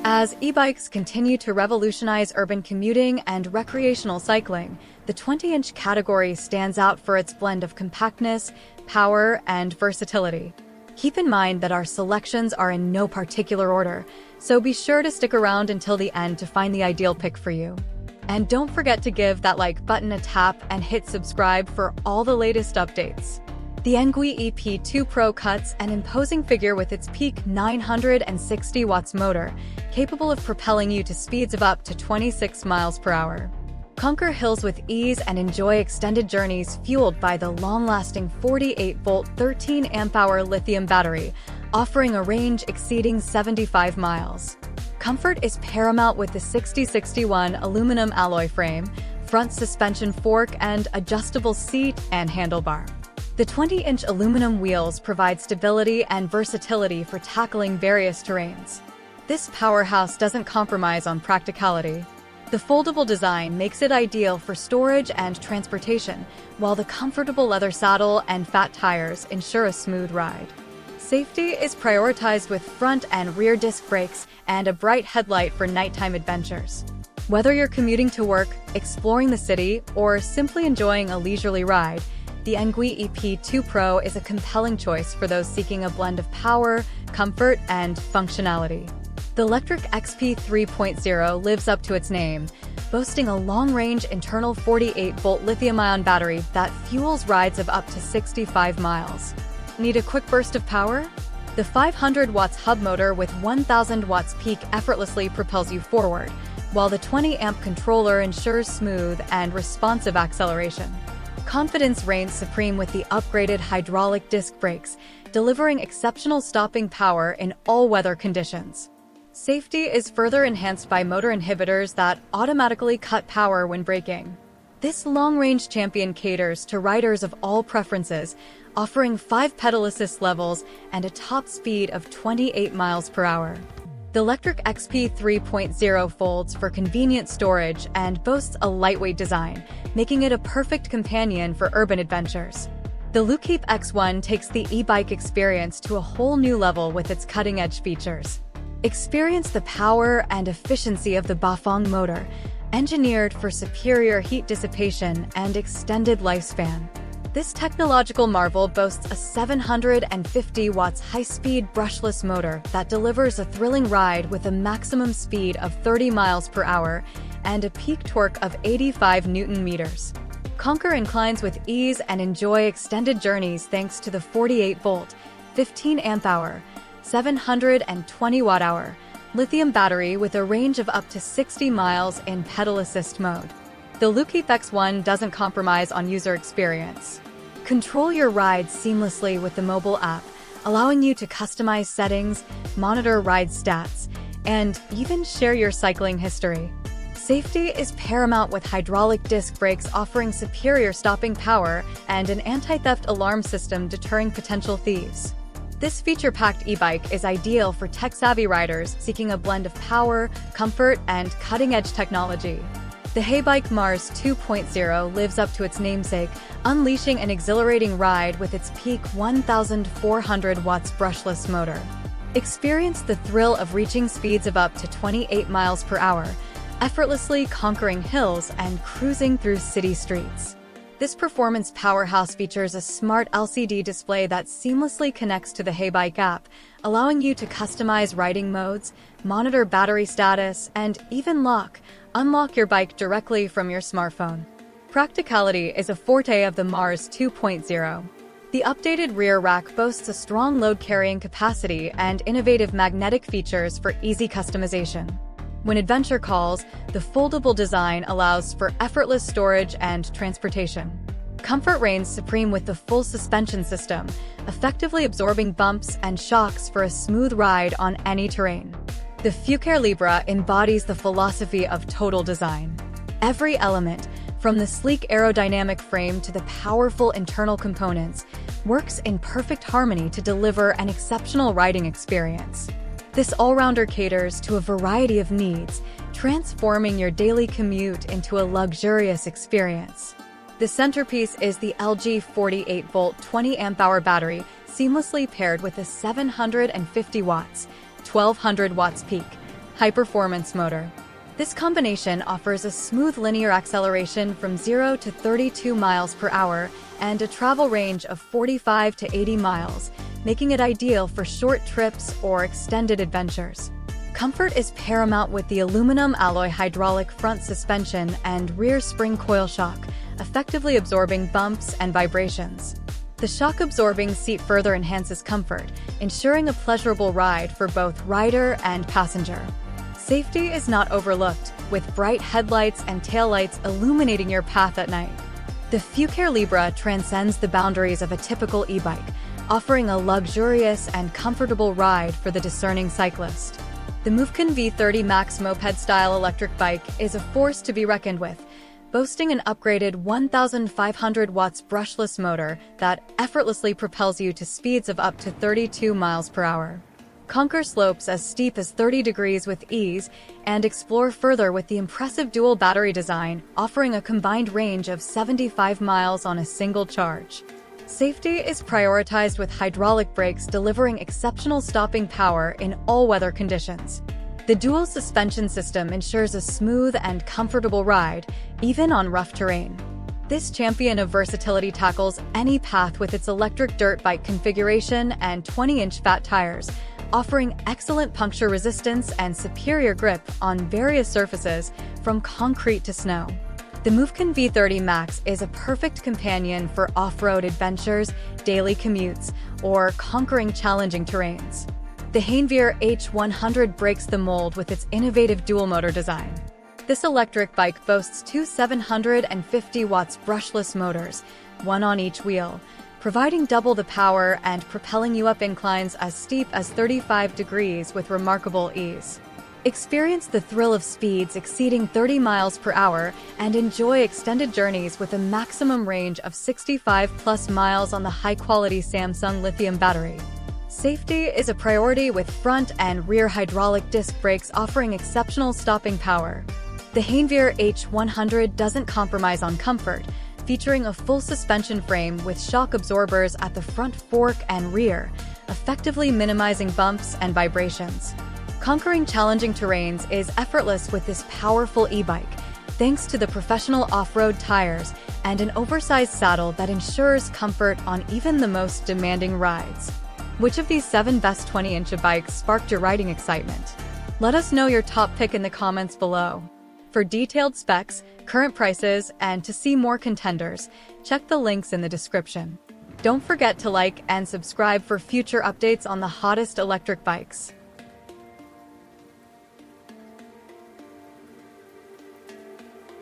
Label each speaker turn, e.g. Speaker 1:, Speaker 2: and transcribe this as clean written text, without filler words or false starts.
Speaker 1: As e-bikes continue to revolutionize urban commuting and recreational cycling, the 20-inch category stands out for its blend of compactness, power, and versatility. Keep in mind that our selections are in no particular order, so be sure to stick around until the end to find the ideal pick for you. And don't forget to give that like button a tap and hit subscribe for all the latest updates. The ENGWE EP-2 Pro cuts an imposing figure with its peak 960 watts motor, capable of propelling you to speeds of up to 26 miles per hour. Conquer hills with ease and enjoy extended journeys fueled by the long-lasting 48-volt 13-amp-hour lithium battery, offering a range exceeding 75 miles. Comfort is paramount with the 6061 aluminum alloy frame, front suspension fork, and adjustable seat and handlebar. The 20-inch aluminum wheels provide stability and versatility for tackling various terrains. This powerhouse doesn't compromise on practicality. The foldable design makes it ideal for storage and transportation, while the comfortable leather saddle and fat tires ensure a smooth ride. Safety is prioritized with front and rear disc brakes and a bright headlight for nighttime adventures. Whether you're commuting to work, exploring the city, or simply enjoying a leisurely ride, the ENGWE EP-2 Pro is a compelling choice for those seeking a blend of power, comfort, and functionality. The LECTRIC XP 3.0 lives up to its name, boasting a long-range internal 48-volt lithium-ion battery that fuels rides of up to 65 miles. Need a quick burst of power? The 500 watts hub motor with 1000 watts peak effortlessly propels you forward, while the 20-amp controller ensures smooth and responsive acceleration. Confidence reigns supreme with the upgraded hydraulic disc brakes, delivering exceptional stopping power in all weather conditions. Safety is further enhanced by motor inhibitors that automatically cut power when braking. This long-range champion caters to riders of all preferences, offering 5 pedal assist levels and a top speed of 28 miles per hour. The LECTRIC XP 3.0 folds for convenient storage and boasts a lightweight design, making it a perfect companion for urban adventures. The Luckeep X1 takes the e-bike experience to a whole new level with its cutting-edge features. Experience the power and efficiency of the Bafang motor, engineered for superior heat dissipation and extended lifespan. This technological marvel boasts a 750 watts high-speed brushless motor that delivers a thrilling ride with a maximum speed of 30 miles per hour and a peak torque of 85 Newton-meters. Conquer inclines with ease and enjoy extended journeys thanks to the 48-volt, 15-amp-hour, 720 watt-hour lithium battery with a range of up to 60 miles in pedal assist mode. The Luckeep X1 doesn't compromise on user experience. Control your rides seamlessly with the mobile app, allowing you to customize settings, monitor ride stats, and even share your cycling history. Safety is paramount with hydraulic disc brakes offering superior stopping power and an anti-theft alarm system deterring potential thieves. This feature-packed e-bike is ideal for tech-savvy riders seeking a blend of power, comfort, and cutting-edge technology. The Heybike Mars 2.0 lives up to its namesake, unleashing an exhilarating ride with its peak 1,400 watts brushless motor. Experience the thrill of reaching speeds of up to 28 miles per hour, effortlessly conquering hills and cruising through city streets. This performance powerhouse features a smart LCD display that seamlessly connects to the Heybike app, allowing you to customize riding modes, monitor battery status, and even unlock your bike directly from your smartphone. Practicality is a forte of the Mars 2.0. The updated rear rack boasts a strong load-carrying capacity and innovative magnetic features for easy customization. When adventure calls, the foldable design allows for effortless storage and transportation. Comfort reigns supreme with the full suspension system, effectively absorbing bumps and shocks for a smooth ride on any terrain. The Fucare Libra embodies the philosophy of total design. Every element, from the sleek aerodynamic frame to the powerful internal components, works in perfect harmony to deliver an exceptional riding experience. This all-rounder caters to a variety of needs, transforming your daily commute into a luxurious experience. The centerpiece is the LG 48-volt 20-amp-hour battery, seamlessly paired with a 750 watts, 1200 watts peak, High-performance motor. This combination offers a smooth linear acceleration from 0 to 32 miles per hour and a travel range of 45 to 80 miles, making it ideal for short trips or extended adventures. Comfort is paramount with the aluminum alloy hydraulic front suspension and rear spring coil shock, effectively absorbing bumps and vibrations. The shock-absorbing seat further enhances comfort, ensuring a pleasurable ride for both rider and passenger. Safety is not overlooked, with bright headlights and taillights illuminating your path at night. The Fucare Libra transcends the boundaries of a typical e-bike, offering a luxurious and comfortable ride for the discerning cyclist. The MOVCAN V30 Max moped-style electric bike is a force to be reckoned with, boasting an upgraded 1,500 watts brushless motor that effortlessly propels you to speeds of up to 32 miles per hour. Conquer slopes as steep as 30 degrees with ease, and explore further with the impressive dual battery design, offering a combined range of 75 miles on a single charge. Safety is prioritized with hydraulic brakes delivering exceptional stopping power in all-weather conditions. The dual suspension system ensures a smooth and comfortable ride, even on rough terrain. This champion of versatility tackles any path with its electric dirt bike configuration and 20-inch fat tires, offering excellent puncture resistance and superior grip on various surfaces, from concrete to snow. The MOVCAN V30 Max is a perfect companion for off-road adventures, daily commutes, or conquering challenging terrains. The HANEVEAR H100 breaks the mold with its innovative dual-motor design. This electric bike boasts two 750 watts brushless motors, one on each wheel, providing double the power and propelling you up inclines as steep as 35 degrees with remarkable ease. Experience the thrill of speeds exceeding 30 miles per hour and enjoy extended journeys with a maximum range of 65+ miles on the high-quality Samsung lithium battery. Safety is a priority with front and rear hydraulic disc brakes offering exceptional stopping power. The HANEVEAR H100 doesn't compromise on comfort, featuring a full suspension frame with shock absorbers at the front fork and rear, effectively minimizing bumps and vibrations. Conquering challenging terrains is effortless with this powerful e-bike, thanks to the professional off-road tires and an oversized saddle that ensures comfort on even the most demanding rides. Which of these 7 best 20-inch bikes sparked your riding excitement? Let us know your top pick in the comments below. For detailed specs, current prices, and to see more contenders, check the links in the description. Don't forget to like and subscribe for future updates on the hottest electric bikes.